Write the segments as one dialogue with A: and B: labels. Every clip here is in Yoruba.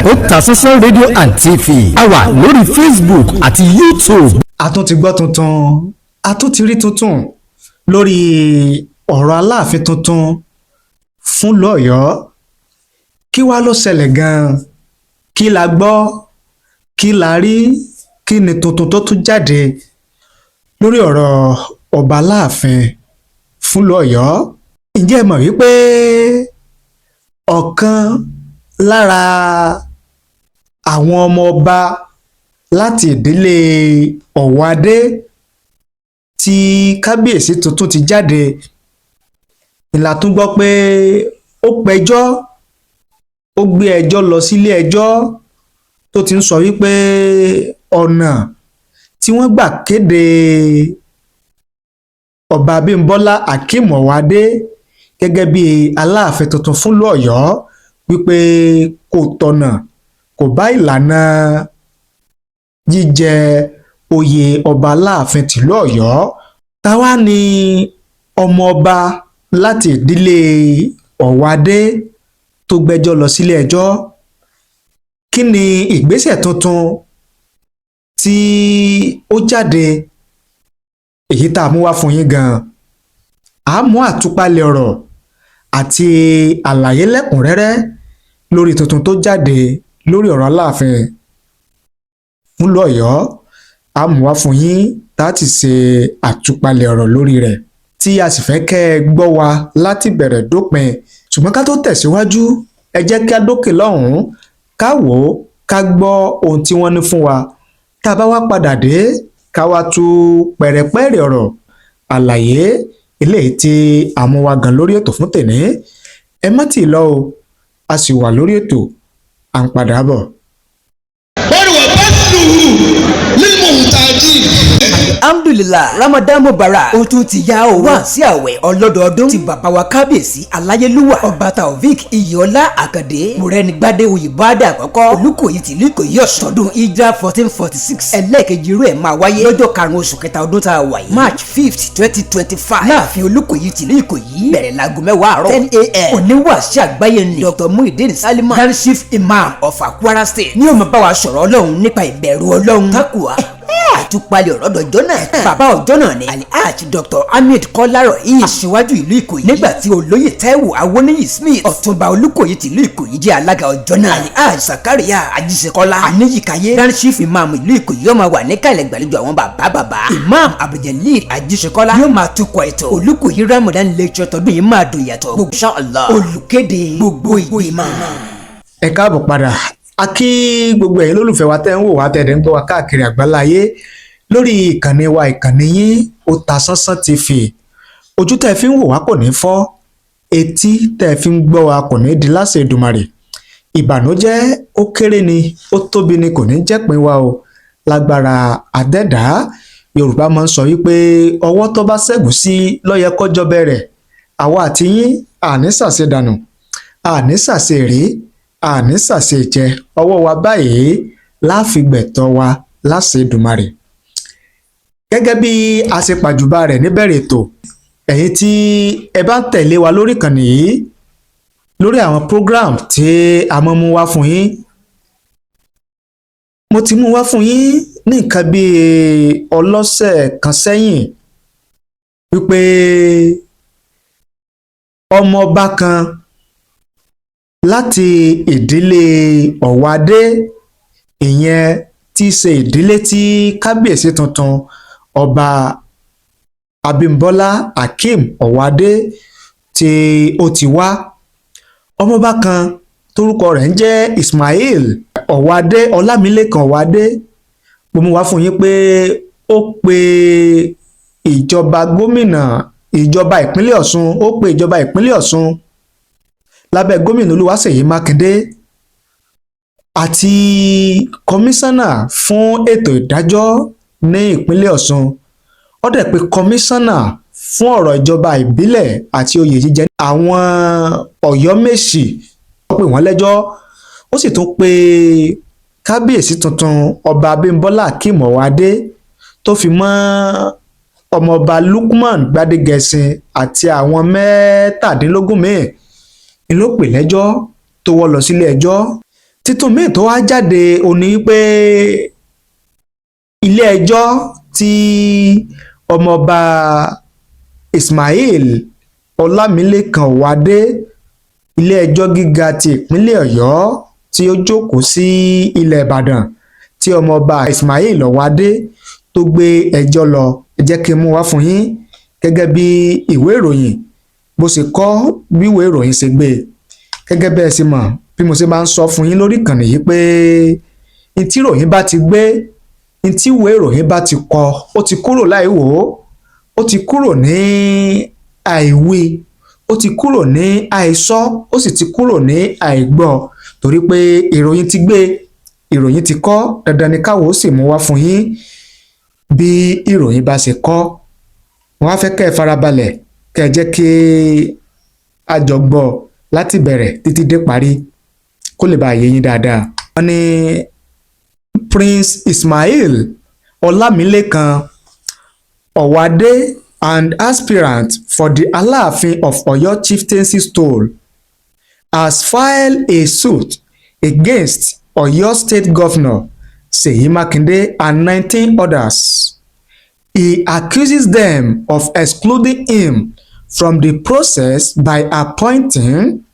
A: Otasansan rédíò and TV a wà lórí Facebook àti YouTube.
B: A tún ti gbọ́ tuntun, a tún ti rí tuntun lórí ọ̀rọ̀ Aláàfin tuntun fún l'Ọ̀yọ́. Kí wá ló ṣẹlẹ̀ gan-an? Kí la gbọ́? Kí la rí? Kí ni tuntun tó tún jáde lórí ọ̀rọ̀ ọba Aláàfin fún l'Ọ̀yọ́? Ǹjẹ́ ẹ mọ̀ wípé ọ̀kan lára àwọn ọmọ ọba láti ìdílé Ọ̀wádé tí kábíyèsí tuntun ti jáde ìlà tún gbọ́ pé ó pẹjọ́, ó gbé ẹjọ́ lọ sílé ẹjọ́ tó ti ń sọ wípé ọ̀nà tí wọ́n gbà kéde ọba Abímbọ́lá Akeem Ọ̀wádé gẹ́gẹ́ bí Aláàfin tuntun fún l'Ọ̀yọ́ wípé kò tọ̀nà, kò bá ìlànà jíjẹ oyè ọba Aláàfin tìlú Ọ̀yọ́. Táwa ni ọmọ ọba láti ìdílé Ọ̀wádé tó gbẹ́jọ́ lọ sílé ẹjọ́? Kí ni ìgbésẹ̀ tuntun tí ó jáde èyí tá a mú wá fún yín gan-an? A mú àtúpalẹ̀ ọ̀rọ̀ àti àlàyé lẹ́kùnrẹ́rẹ́ lórí tuntun tó jáde lórí ọ̀rọ̀ Aláàfin fún l'Ọ̀yọ́. A mú wá fún yín láti ṣe àtúpalẹ̀ ọ̀rọ̀ lórí rẹ̀ tí a sì fẹ́ kẹ́ ẹ gbọ́ wa láti bẹ̀rẹ̀ dópin. Ṣùgbọ́n ká tó tẹ̀síwájú, ẹ jẹ́ ká dókè lọ́hùn-ún ká wò ó, ká gbọ́ ohun tí wọ́n ní fún wa. Tá a bá wá padà dé, ká wá tú pẹ̀rẹ̀pẹ̀rẹ̀ ọ̀rọ̀ àlàyé eléyìí tí a mú wá gan lórí ètò fún tèmi. Ẹ má tì lọ o, a sì wà lórí ètò, à ń padà bọ̀.
C: Alhamdulillah, Ramadan Mubarak, ó tún ti yá o. Wá sí àwẹ̀ ọlọ́dọọdún ti bàbá wa kábíyèsí aláyélúwà ọba Taofik Iyọlá Àkàndé Mọ̀rẹ́nigbádé Oyèbádé àkọ́kọ́ Olúkòyí tìlú Ìkòyí Ọ̀ṣun tọdún Hijra 1446 ẹlẹ́ẹ̀kejì irú ẹ̀ máa wáyé lọ́jọ́ karùn-ún oṣù kẹta ọdún tá a wà yìí March 5th 2025 láàfin Olúkòyí tìlú Ìkòyí bẹ̀rẹ̀ láago 10 àárọ̀ 10 a.m. oníwàásí àgbáyé ni Dr. Muhyiddin Salman Grand Chief Imam of Kwara State ní ó máa bá wa sọ̀rọ̀ Ọlọ́run nípa ìbẹ̀rù Ọlọ́run takuwa. Àtúpalẹ̀ ọ̀rọ̀ dọ̀jọ́ náà bàbá ọjọ́ náà ni Alhaji Dr. Hamid Kọ́lárọ̀ yìí aṣíwájú ìlú Ìkòyí nígbà tí olóyè Táíwò Awóníyì Smith ọ̀túnba Olúkòyí tìlú Ìkòyí jẹ́ alága ọjọ́ náà. Alhaji Sakaria Ajíṣekọ́lá Aníyíkáyé Grand Chief Imam ìlú Ìkòyí yóò máa wà níkàlẹ̀ gbàlejò àwọn bàbá. Imam Abdul Ajíṣekọ́lá yóò máa tukọ̀ ètò Olúkòyí Ramadan lecture tọdún yìí máa dùn yàtọ̀ gbogbo inshallah. Olùkéde gbogbo ìgbìmọ̀.
B: Ẹ káàbọ̀ padà. A kí gbogbo ẹ̀yin lólùfẹ́ wa tẹ́ ń wò wá tẹ̀dẹ̀ ń gbọ́ wa káàkiri àgbáláyé lórí ìkànnì wa, ìkànnì yín Otasansan TV. Ojú tẹ́ fi ń wò wá kò ní fọ́, etí tẹ́ fi ń gbọ́ wa kò ní di láṣẹ Èdùmàrè. Ìbànújẹ́ ó kéré ni, ó tóbi ni, kò ní jẹ́pin wa o lágbára Adẹ́dàá. Yorùbá máa ń sọ wípé ọwọ́ tó bá ṣẹ́gun sí ló yẹ kọ́jọ́ bẹ̀rẹ̀. Àwa àti yín àní ṣàṣe dànù, àní ṣàṣe rí, àní ṣàṣe jẹ, ọwọ́ wa báyìí láàfìgbẹ̀tọ́ wa láṣẹ Èdùmàrè. Gẹ́gẹ́ bí a ṣe pàjùbà rẹ̀ níbẹ̀rẹ̀ ètò, ẹ̀yin tí ẹ bá ń tẹ̀lé wa lórí ìkànnì yìí lórí àwọn program tí a máa mú wá fún yín, mo ti mú wá fún yín ní nǹkan bí ọlọ́sẹ̀ kan sẹ́yìn wípé ọmọọba kan láti ìdílé Ọ̀wádé, ìyẹn tí í ṣe ìdílé tí kábíyèsí tuntun ọba Abímbọ́lá Akeem Ọ̀wádé tí ó ti wá. Ọmọọba kan torúkọ rẹ̀ ń jẹ́ Ismail Ọ̀wádé Ọlámilékan Ọ̀wádé. Mo mú wá fún yín pé ó pe ìjọba ìpínlẹ̀ Ọ̀ṣun, ó pe ìjọba ìpínlẹ̀ Ọ̀ṣun lábẹ́ gómìnà Olúwaṣèyí Mákindé àti kọmíṣánná fún ètò ìdájọ́ ní ìpínlẹ̀ Ọ̀ṣun. Ó dẹ̀ pé kọmíṣánná fún ọ̀rọ̀ ìjọba ìbílẹ̀ àti oyè jíjẹ àwọn Ọ̀yọ́mèsì, ó pè wọ́n lẹ́jọ́. Ó sì tún pe kábíyèsí tuntun ọba Abímbọ́lá Akeem Ọ̀wádé tó fi mọ́ ọmọọba Lukman Gbádégẹṣin àti àwọn 17 míì ló pè lẹ́jọ́ tó wọ́ lọ sílé ẹjọ́. títún míì tó wá jáde ó ní pé ilé ẹjọ́ tí ọmọọba Ismail Ọlámilékan Ọ̀wádé ilé ẹjọ́ gíga ti ìpínlẹ̀ Ọ̀yọ́ tí ó jókòó sí ilẹ̀ Ìbàdàn tí ọmọọba Ismail Ọ̀wádé tó gbé ẹjọ́ lọ ẹ jẹ́ kí n mú wá fún yín gẹ́gẹ́ bí ìwé ìròyìn bó ṣe kọ bí ìwé ìròyìn ṣe gbé gẹ́gẹ́ bẹ́ẹ̀ sì mọ̀ bí mo ṣe máa ń sọ fún yín lórí ìkànnì yìí pé n tí ìròyìn bá ti gbé n tí ìwé ìròyìn bá ti kọ ó ti kúrò láìwò ó ti kúrò ní àìwí ó ti kúrò ní àìsọ ó sì ti kúrò ní àìgbọ́ torí pé ìròyìn ti gbé ìròyìn ti kọ dandan ni káwọ́ ó sì mú wá fún yín bí ìròyìn bá ṣe kọ wọ́n á fẹ́ kẹ́ ẹ farabalẹ̀ kẹ́ ẹ jẹ́ kí a jọ gbọ́ láti bẹ̀rẹ̀ títí dé parí kó lè bá yé yín dáadáa. wọ́n ní Prince Ismail Ọlámilékan Ọ̀wádé and aspirant for the Aláàfin of Ọ̀yọ́ chieftaincy stole has filed a suit against Ọ̀yọ́ State Governor Ṣèyí Mákindé and 19 others. He accuses them of excluding him from the process by appointing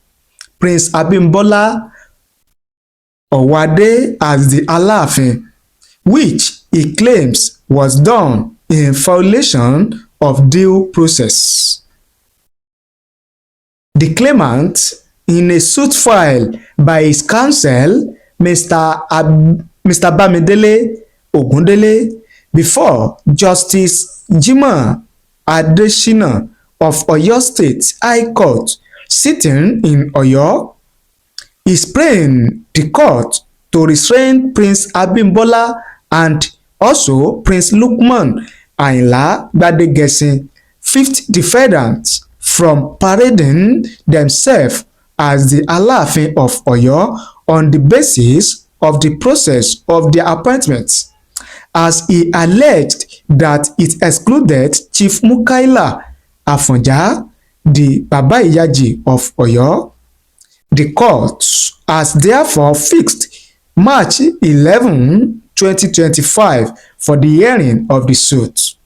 B: Prince Abimbola Ọ̀wádé as the Aláàfin, which he claims was done in violation of due process. The claimant, in a suit filed by his counsel, Mr. Bamidele Ogundele, before Justice Jimoh Adesina of Oyo State High Court, sitting in Oyo, is praying the court to restrain Prince Abimbola and also Prince Lukman Ayinla Gbadegesin, fifth defendants, from parading themselves as the Aláàfin of Oyo on the basis of the process of their appointments, as he alleged that it excluded Chief Mukaila Afonja, the Baba Iyaji of Oyo. The court has therefore fixed March 11, 2025 for the hearing of the suit.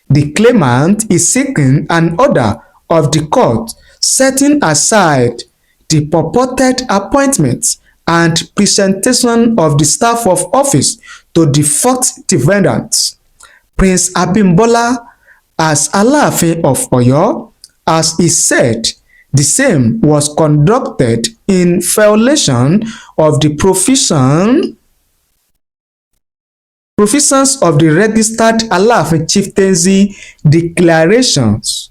B: The claimant is seeking an order of the court setting aside the purported appointments and presentation of the staff of office to the fourth defendant, Prince Abimbola, as Aláàfin of Oyo, as he said the same was conducted in violation of the provisions of the registered Aláàfin Chieftaincy Declarations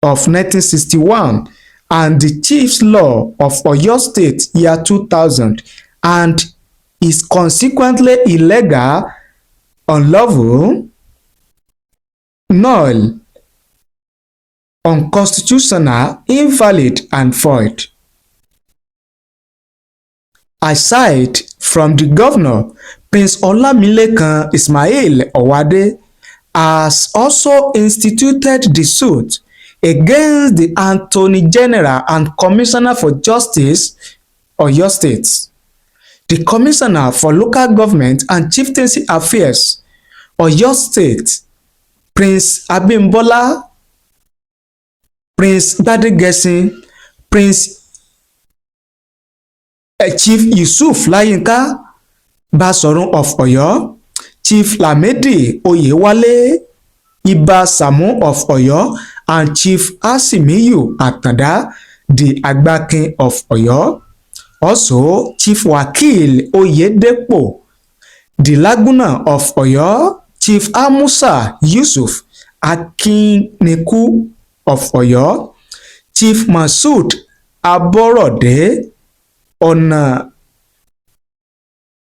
B: of 1961 and the Chief's Law of Oyo State year 2000, and is consequently illegal, unlawful, null, unconstitutional, invalid, and void. Aside from the governor, Prince Olamilekan Ismail Ọ̀wádé has also instituted the suit against the Attorney General and Commissioner for Justice, Oyo State, the Commissioner for Local Government and Chieftaincy Affairs, Oyo State, Prince Abimbola, Prince Gbadegesin, Chief Yusuf Layinka Basorun of Oyo, Chief Lamidi Oyewale Iba Samu of Oyo, and Chief Asimiyu Atanda, the Agbakin of Oyo. Also, Chief Wakil Oyedepo, the Laguna of Oyo, Chief Amusa Yusuf Akiniku of Oyo, Chief Masud Aborode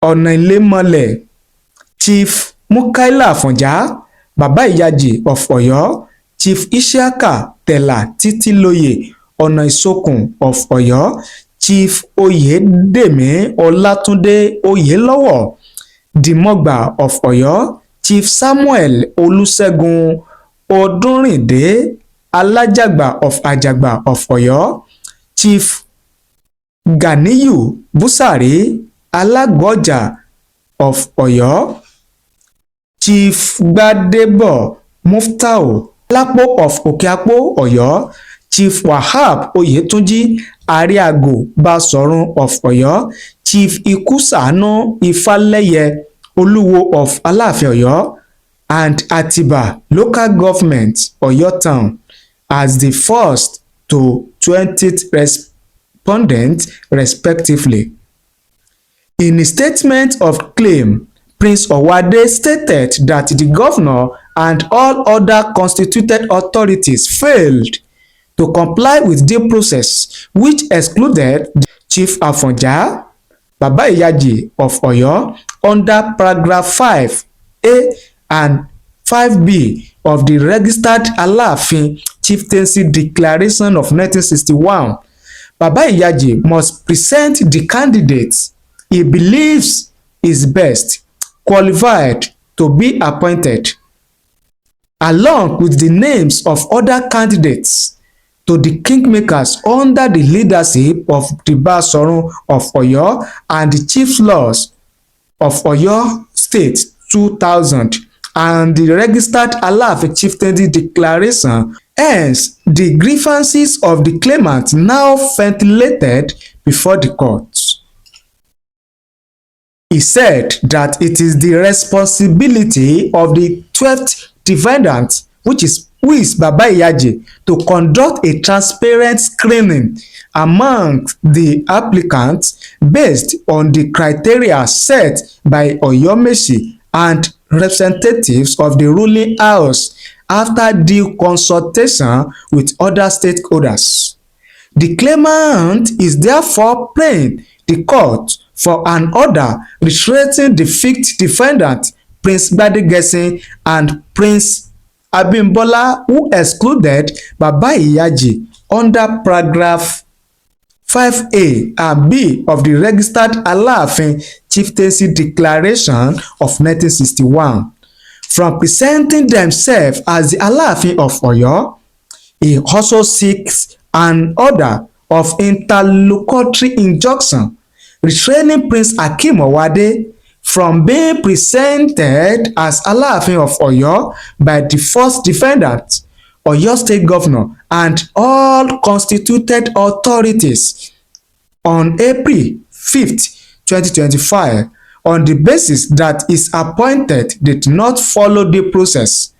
B: Ọ̀nàìlémọlẹ̀, Chief Mukaila Afonja Baba Iyaji of Oyo, Chief Isiaka Tella Titiloye Ọ̀nàìsokùn of Oyo, Chief Oyedemi Ọlátúndé Oyelọ́wọ̀ Dimogba of Oyo, Chief Samuel Olúṣẹ́gun Ọdúnrìndé Alájàgbà of Àjàgbà of Oyo, Chief Ganiyu Busari Alagoja of Ọ̀yọ́, Chief Gbadebo Muftau Lapo of Okeapo Ọ̀yọ́, Chief Wahab Oyetunji Ariago Basorun of Ọ̀yọ́, Chief Ikusanu Ifaleye Oluwo of Aláàfin Ọ̀yọ́, and Atiba Local Government Ọ̀yọ́ Town as the first to 20th respondent respectively. In a statement of claim, Prince Owade stated that the governor and all other constituted authorities failed to comply with due process, which excluded Chief Afonja Baba-Iyaji of Oyo under paragraph 5A and 5B of the Registered Aláàfin Chieftaincy Declaration of 1961. Baba-Iyaji must present the candidates he believes is best qualified to be appointed, along with the names of other candidates, to the kingmakers under the leadership of the Basorun of Oyo and the Chief Laws of Oyo State 2000 and the Registered Aláàfin Chieftaincy Declaration. Hence, the grievances of the claimant now ventilated before the court. He said that it is the responsibility of the 12th defendant, who is Baba-Iyaji, to conduct a transparent screening among the applicants based on the criteria set by Oyomesi and representatives of the ruling house after due consultation with other stakeholders. The claimant is therefore praying the court for an order restraining the 5th defendant, Prince Gbadegesin and Prince Abimbola, who excluded Baba-Iyaji under paragraph 5A and B of the Registered Aláàfin Chieftaincy Declaration of 1961 from presenting themselves as the Aláàfin of Ọ̀yọ́. He also seeks an order of interlocutory injunction restraining Prince Hakeem Owade from being presented as Aláàfin of Ọ̀yọ́ by the first defendant, Ọ̀yọ́ State Governor, and all constituted authorities on April 5th, 2025, on the basis that his appointed did not follow the process,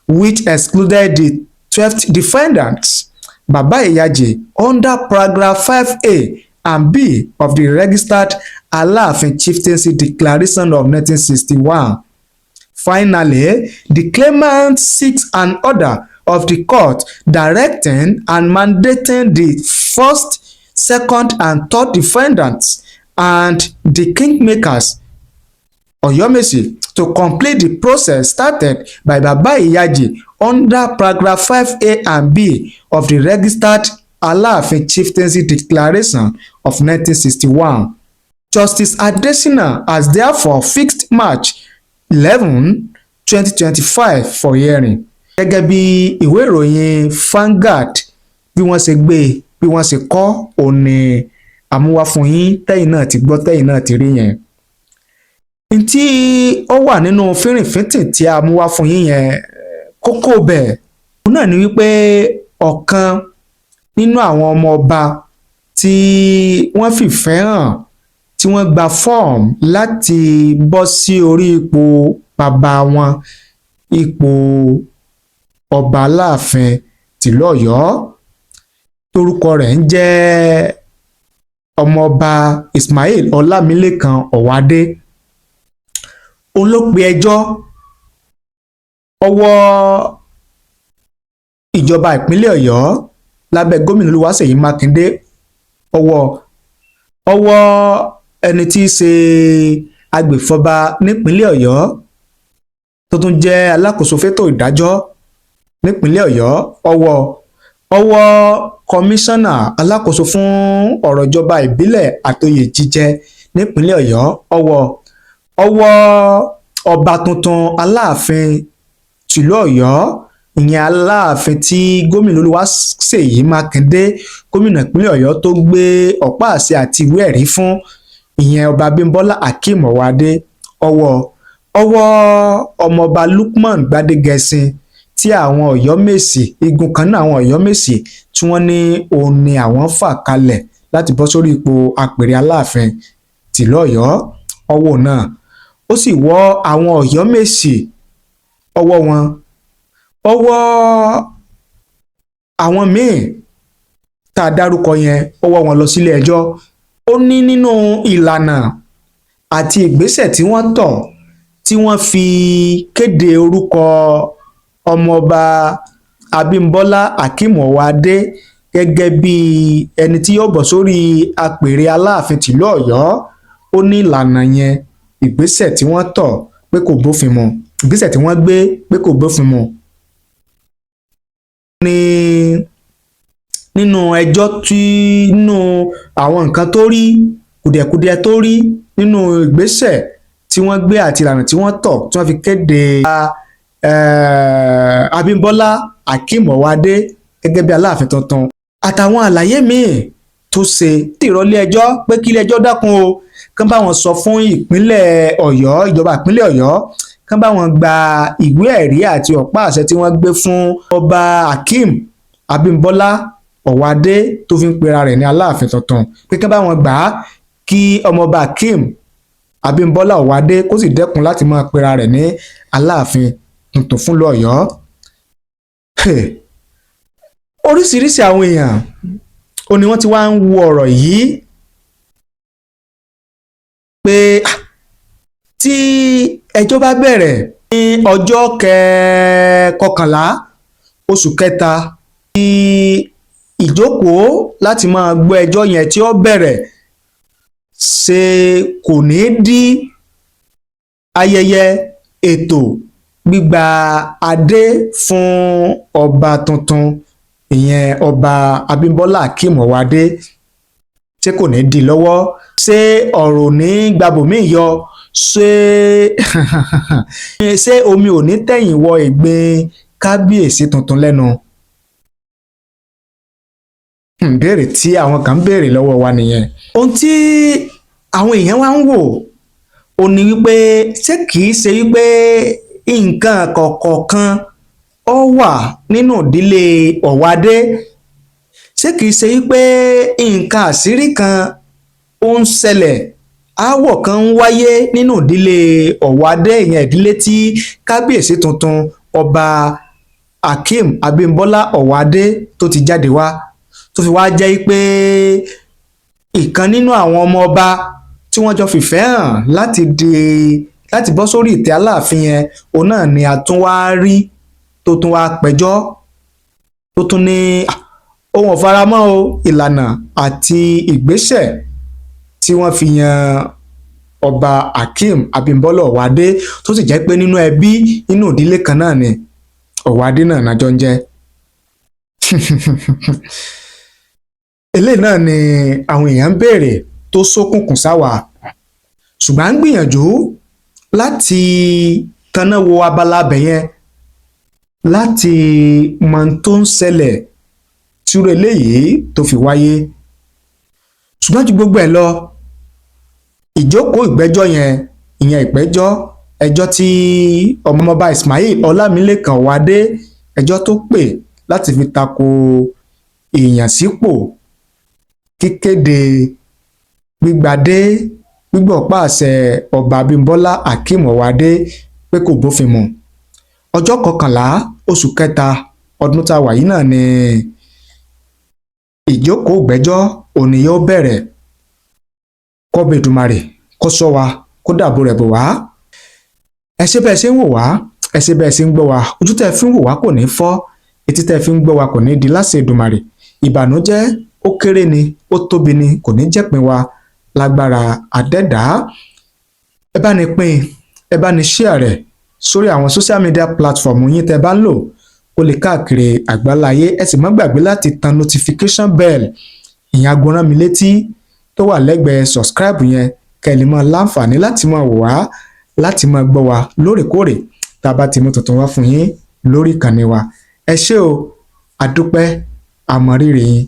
B: which excluded the 12th defendants, Baba-Iyaji, under paragraph 5A and B of the Registered Aláàfin Chieftaincy Declaration of 1961. Finally, the claimant seeks an order of the court directing and mandating the first, second, and third defendants and the kingmakers, Oyomesi, to complete the process started by Baba-Iyaji under paragraph 5A and B of the Registered Aláàfin Chieftaincy Declaration of 1961. Justice Adesina has therefore fixed March 11, 2025 for hearing. Gẹ́gẹ́ bí ìwé ìròyìn Vanguard bí wọ́n ṣe gbé bí wọ́n ṣe kọ òní àmúwá fún yín tẹ́yìn náà ti gbọ́ tẹ́yìn náà ti rí yẹn. Ntí ó wà nínú fínrìnfínntìn tí a mú wá fún yín yẹn kókó bẹ́ẹ̀ òun náà ni wípé ọ̀kan nínú àwọn ọmọ ọba tí wọ́n fìfẹ́ hàn tí wọ́n gba fọ́ọ̀mù láti bọ́ sí orí ipò bàbá wọn, ipò ọba Aláàfin tìlú Ọ̀yọ́, torúkọ rẹ̀ ń jẹ́ ọmọọba Ismail Ọlámilékan Ọ̀wádé. Òun ló pe ẹjọ́ ọwọ́ ìjọba ìpínlẹ̀ Ọ̀yọ́ lábẹ́ gómìnà Olúwaṣèyí Mákindé, ọwọ́ ẹni tí í ṣe agbèfọ́ba nípínlẹ̀ Ọ̀yọ́ tó tún jẹ́ alákòóso fétò ìdájọ́ nípínlẹ̀ Ọ̀yọ́, ọwọ́ kọmíṣánná alákòóso fún ọ̀rọ̀ ìjọba ìbílẹ̀ àtòyè jíjẹ nípínlẹ̀ Ọ̀yọ́, ọwọ́ ọba tuntun Aláàfin tìlú Ọ̀yọ́ ìyẹn Aláàfin tí gómìnà Olúwaṣèyí Mákindé gómìnà ìpínlẹ̀ Ọ̀yọ́ tó gbé ọ̀pá àṣẹ àti ìwé ẹ̀rí fún ìyẹn ọba Abímbọ́lá Akeem Ọwádé ọwọ́ ọmọọba Lukman Gbádégẹṣin tí àwọn Ọ̀yọ́mèsì igun kan náà àwọn Ọ̀yọ́mèsì tí wọ́n ní òun ni àwọn fà kalẹ̀ láti bọ́ sórí ipò àpèrè Aláàfin tìlú Ọ̀yọ́ ọwọ́ náà ó sì wọ́ àwọn Ọ̀yọ́mèsì ọwọ́ wọn ọwọ́ àwọn míì tá a dárúkọ yẹn ọwọ́ wọn lọ sílé ẹjọ́ ó ní nínú ìlànà àti ìgbésẹ̀ tí wọ́n tọ̀ tí wọ́n fi kéde orúkọ ọmọọba Abímbọ́lá Akeem Ọwádé gẹ́gẹ́ bí ẹni tí yóò bọ̀ sórí àpèrè Aláàfin tìlú Ọ̀yọ́ ó ní ìlànà yẹn ìgbésẹ̀ tí wọ́n tọ̀ pé kò bófin mu ìgbésẹ̀ tí wọ́n gbé pé kò bófin mu. nínú ẹjọ́ tí nínú àwọn nǹkan tó rí kùdìẹ̀kudiẹ tó rí nínú ìgbésẹ̀ tí wọ́n gbé àti ìlànà tí wọ́n tọ̀ tí wọ́n fi kéde Abímbọ́lá Akeem Ọwádé gẹ́gẹ́ bí Aláàfin tuntun àtàwọn àlàyé míì tó ṣe tí ìrọ̀lẹ́ ẹjọ́ pé kí ilé ẹjọ́ dákun o kán bá wọn sọ fún ìpínlẹ̀ Ọ̀yọ́ ìjọba ìpínlẹ̀ Ọ̀yọ́ kán bá wọn gba ìwé ẹ̀rí àti ọ̀pá àṣẹ tí wọ́n gbé fún ọba Akeem Abímbọ́lá Ọwádé tó fi ń pera rẹ̀ ní Aláàfin tuntun pé kán bá wọn gbà á kí ọmọọba Akeem Abímbọ́lá Ọwádé kó sì dẹ́kun láti máa pera rẹ̀ ní Aláàfin tuntun fún ìlú Ọ̀yọ́. Oríṣiríṣi àwọn èèyàn ó ní wọ́n ti wá ń wo ọ̀rọ̀ yìí pé tí ẹjọ́ bá bẹ̀rẹ̀ ní ọjọ́ kọkànlá oṣù kẹta tí ìjókòó láti máa gbọ́ ẹjọ́ yẹn tí ó bẹ̀rẹ̀ ṣe kò ní dí ayẹyẹ ètò gbígba adé fún ọba tuntun ìyẹn ọba Abímbọ́lá Akeem Ọwádé ṣé kò ní dí lọ́wọ́ ṣé ọ̀rọ̀ ní gbàbòmí yọ ṣé omi ò ní tẹ̀yìn wọ ìgbín kábíyèsí tuntun lẹ́nu. Béèrè tí àwọn kan béèrè lọ́wọ́ wa nìyẹn. Ohun tí àwọn èèyàn wá ń wò ó ní wípé ṣé kìí ṣe wípé nǹkan kọ̀ọ̀kan ó wà nínú ìdílé Ọwádé ṣé kìí ṣe wípé nǹkan àṣírí kan ó ń ṣẹlẹ̀ aáwọ̀ kan ń wáyé nínú ìdílé Ọwádé ìyẹn ìdílé tí kábíyèsí tuntun ọba Akeem Abímbọ́lá Ọwádé tó ti jáde wá tó fi wá jẹ́ pé ìkan nínú àwọn ọmọ ọba tí wọ́n jọ fìfẹ́ hàn láti bọ́ sórí ìtẹ́ Aláàfin yẹn òun náà ni a tún wá rí tó tún wá pẹjọ́ tó tún ní ohun ọ̀faramọ́ o ìlànà àti ìgbésẹ̀ tí wọ́n fi yan ọba Akeem Abímbọ́lá Ọwádé tó sì jẹ́ pé nínú ẹbí nínú ìdílé kan náà ni Ọwádé náà nájọ ń jẹ́. Eléyìí náà ni àwọn èèyàn ń béèrè tó ṣókùnkùn sáwà ṣùgbọ́n à ń gbìyànjú láti tanná wo abala abẹ yẹn láti mọ ohun tó ń ṣẹlẹ̀ tírú eléyìí tó fi wáyé ṣùgbọ́n ju gbogbo ẹ̀ lọ ìjókòó ìgbẹ́jọ́ yẹn ìyẹn ìpẹ́jọ́ ẹjọ́ tí ọmọọba Ismail Ọlámilékan Ọwádé ẹjọ́ tó pè láti fi tako ìyànsípò kíkéde gbígbadé gbígbọ̀pá àṣẹ ọba Abímbọ́lá Akeem Ọwádé pé kò bófin mu ọjọ́ kọkànlá oṣù kẹta ọdún tá a wà yìí náà ni ìjókòó ìgbẹ́jọ́ òní yóò bẹ̀rẹ̀ kọ́bẹ̀ Èdùmàrè kó ṣọ́ wa kó dàbò rẹ̀ bò wá ẹ ṣé bẹ́ẹ̀ ṣe ń wò wá ẹ ṣé bẹ́ẹ̀ ṣe ń gbọ́ wa ojú tẹ́ fi ń wò wá kò ní fọ́ etí tẹ́ fi ń gbọ́ wa kò ní di láṣẹ Èdùmàrè ìbànújẹ́ ó kéré ni ó tóbi ni kò ní jẹ́pin wa lágbára àdẹ́dàá ẹ bá ní pín ẹ bá ní share rẹ̀ sórí àwọn social media platform yín tẹ́ bá ń lò kó lè káàkiri àgbáláyé ẹ sì má gbàgbé láti tan notification bell ìyẹn aago rán mi létí tó wà lẹ́gbẹ̀ẹ́ subscribe yẹn kẹ́ ẹ lè máa láǹfààní láti máa wò wá láti máa gbọ́ wa lóòrèkóòrè tá a bá ti mú tuntun wá fún yín lórí ìkànnì wa ẹ ṣé o àdúpẹ́ àmọ̀rírì yín.